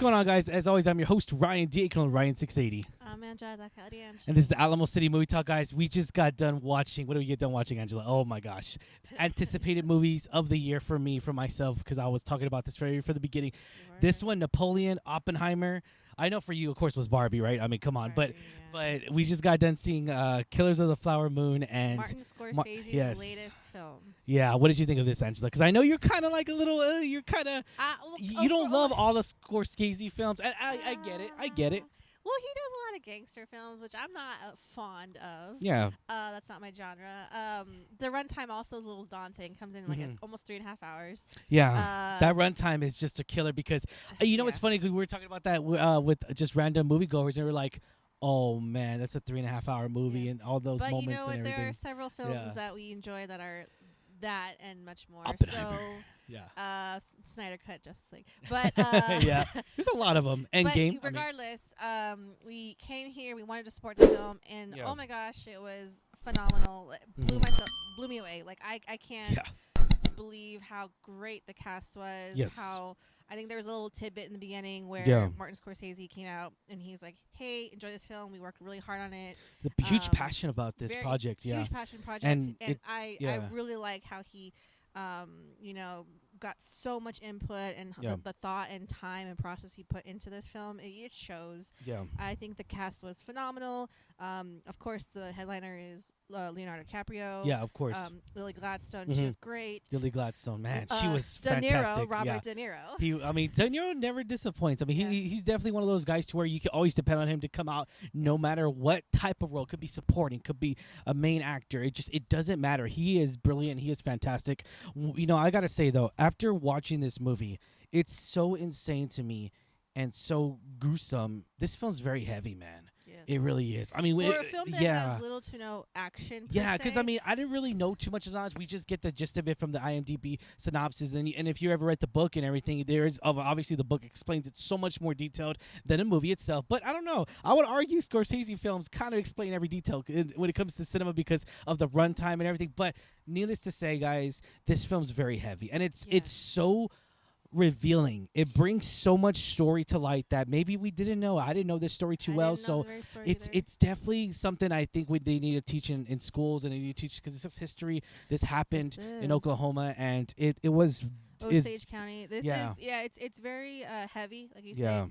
going on, guys? As always, I'm your host, Ryan D. Ryan 680. I'm Angela. And this is the Alamo City Movie Talk, guys. We just got done watching. What did we get done watching, Angela? Oh, my gosh. Anticipated movies of the year for me, for myself, because I was talking about this for the beginning. This one, Napoleon, Oppenheimer. I know for you, of course, was Barbie, right? I mean, come on. Barbie, but we just got done seeing Killers of the Flower Moon and Martin Scorsese's latest film. Yeah, what did you think of this, Angela? Because I know you're kind of like a little, you don't love all the Scorsese films. And I get it. Well, he does a lot of gangster films, which I'm not fond of. Yeah. That's not my genre. The runtime also is a little daunting. Comes in like almost 3.5 hours. Yeah. That runtime is just a killer because, you know what's funny? Because we were talking about that with just random moviegoers, and we were like, oh, man, that's a 3.5 hour movie and all those moments and everything. But you know what? There are several films that we enjoy that are that and much more. Oppenheimer. So, yeah. Snyder Cut, Justice League. But yeah, there's a lot of them. Endgame. Regardless, we came here. We wanted to support the film, and oh my gosh, it was phenomenal. It blew me away. Like I can't believe how great the cast was. Yes. How I think there was a little tidbit in the beginning where Martin Scorsese came out and he's like, "Hey, enjoy this film. We worked really hard on it." The huge passion about this project. Huge passion project, and I really like how he. Got so much input and the thought and time and process he put into this film. It shows. Yeah. I think the cast was phenomenal. Of course, the headliner is Leonardo DiCaprio. Yeah, of course. Lily Gladstone, she was great. Lily Gladstone, man, she was fantastic. Robert De Niro. De Niro never disappoints. I mean, he's definitely one of those guys to where you can always depend on him to come out no matter what type of role. Could be supporting, could be a main actor. It doesn't matter. He is brilliant. He is fantastic. You know, I gotta say though, after watching this movie, it's so insane to me and so gruesome. This film's very heavy, man. Yes. It really is. I mean, for a film that has little to no action. Yeah, because I mean, I didn't really know too much of it. We just get the gist of it from the IMDb synopsis, and if you ever read the book and everything, there is obviously the book explains it so much more detailed than the movie itself. But I don't know. I would argue Scorsese films kind of explain every detail when it comes to cinema because of the runtime and everything. But needless to say, guys, this film's very heavy, and it's so revealing. It brings so much story to light that maybe we didn't know. I didn't know this story too well, so it's definitely something I think they need to teach in schools, and they need to teach because this is history. This happened in Oklahoma, and it was Osage County. This is it's very heavy, like you said.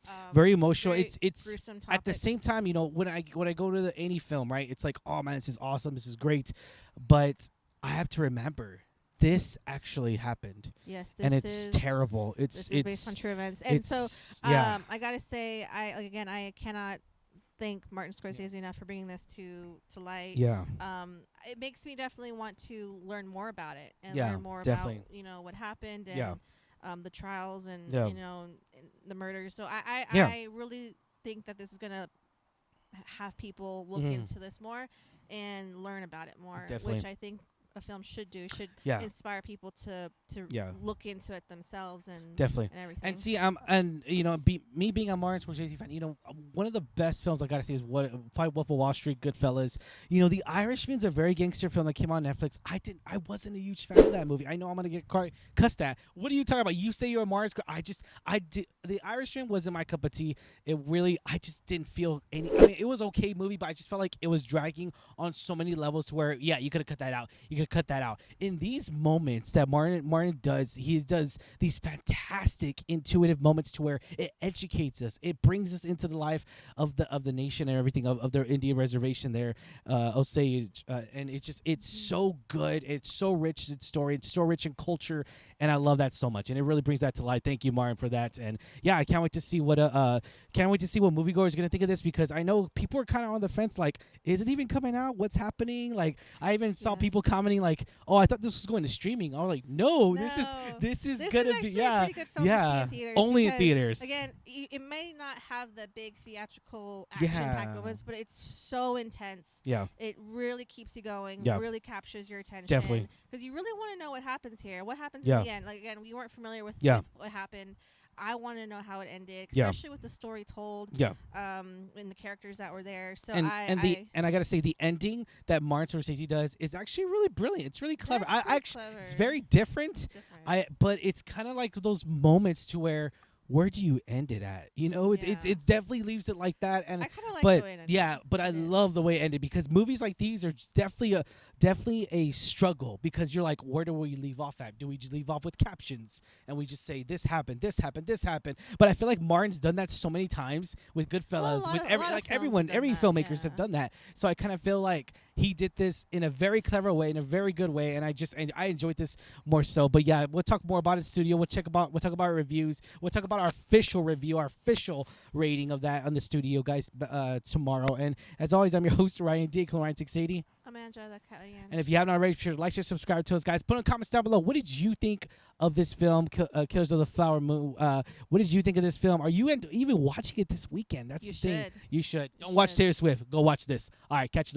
It's very emotional. Very it's gruesome topic. At the same time, you know, when I go to any film, right? It's like, oh man, this is awesome. This is great, but I have to remember. This actually happened. Yes, and it's terrible. It's based on true events, and so I gotta say, I cannot thank Martin Scorsese enough for bringing this to light. Yeah. It makes me definitely want to learn more about it and learn more about what happened and the trials and and the murders. So I really think that this is gonna have people look into this more and learn about it more, which I think a film should inspire people to look into it themselves and everything. And see, and you know, me being a Martin Scorsese fan, you know, one of the best films I gotta say is probably Wolf of Wall Street, Goodfellas. You know, The Irishman's a very gangster film that came on Netflix. I wasn't a huge fan of that movie. I know I'm gonna get cussed at. What are you talking about? You say you're a Martin Scorsese. The Irishman wasn't my cup of tea. I just didn't feel any. I mean, it was okay movie, but I just felt like it was dragging on so many levels to where you could have cut that out. Cut that out. In these moments that Martin does, he does these fantastic intuitive moments to where it educates us. It brings us into the life of the nation and everything of their Indian reservation there, Osage, and it's so good. It's so rich in story. It's so rich in culture, and I love that so much. And it really brings that to light. Thank you, Martin, for that. And I can't wait to see what moviegoers are gonna think of this because I know people are kind of on the fence. Like, is it even coming out? What's happening? Like, I even saw people commenting like, "Oh, I thought this was going to streaming." I was like, "No, this is gonna be a pretty good film to see in theaters only in theaters." Again, it may not have the big theatrical action pack of us, but it's so intense. Yeah, it really keeps you going. Yeah. Really captures your attention. Definitely, because you really want to know what happens here. What happens in the end? Like again, we weren't familiar with what happened. I want to know how it ended, especially with the story told. Yeah. And the characters that were there. So I gotta say the ending that Martin Scorsese does is actually really brilliant. It's really clever. Clever. It's very different. But it's kind of like those moments to where where do you end it at? You know, it definitely leaves it like that. And I kind of like the way it ended. Yeah, but I love the way it ended, because movies like these are definitely a struggle, because you're like, where do we leave off at? Do we just leave off with captions and we just say this happened, this happened, this happened? But I feel like Martin's done that so many times with Goodfellas, with every filmmakers have done that. So I kind of feel like he did this in a very clever way, in a very good way, and I enjoyed this more so. But yeah, we'll talk more about it in studio. We'll talk about our reviews. We'll talk about our official review, our official rating of that on the studio, guys, tomorrow. And as always, I'm your host, Ryan D. Ryan 680. I'm Angela, the Kelly. And if you haven't already, be sure to like, share, subscribe to us, guys. Put in comments down below. What did you think of this film, Killers of the Flower Moon? What did you think of this film? Are you even watching it this weekend? That's the thing. You should. Don't watch Taylor Swift. Go watch this. All right, catch you there.